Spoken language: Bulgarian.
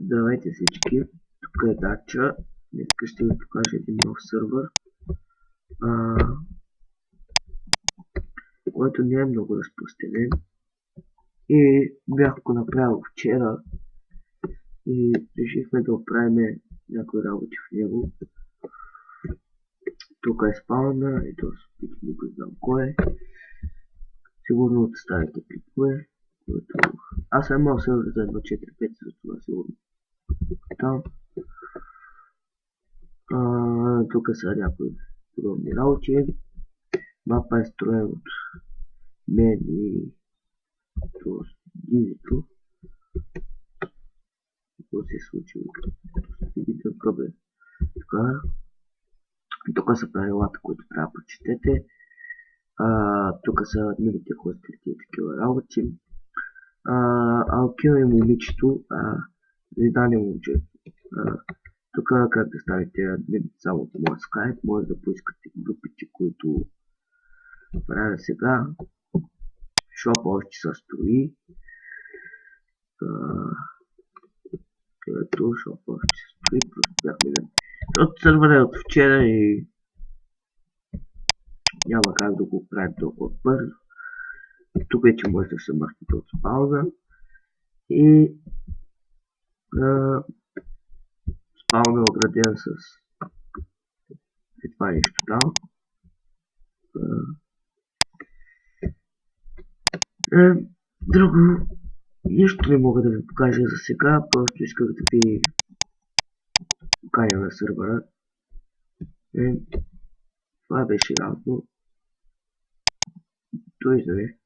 Здравейте всички, тук е Дача. Днес ще ви покажа един нов сървър, който не е много разпространен и бях го направил вчера и решихме да оправим някои работи в него. Тук е спауна и то никой знам кой е. Сигурно от старите клипове, които... Аз съм имал сървър за 1.4.5, за това сигурно. Там. Тук са някои подобни работи. Мапа е строен от мен и Дизито. Какво се е случило? Видите къбе. Така. Тук са правилата, които трябва да прочетете. Тук са админите, хостелите и такива работи. Алкил е момичето, Зидан е момчето. Тук как да станете админ само от моят скайп, може да поискате групите, които правя сега. Шопа още се строи. Ето, шопа още се строи, просто бяхме да... Защото сървър е от вчера и няма как да го правим толкова бързо. Тук вече може да се махнете от спауза. И спауна е ограден с това нещо там. Друго нищо не мога да ви покажа за сега, просто исках да ви поканя на сървъра. Това беше работно. Той знае.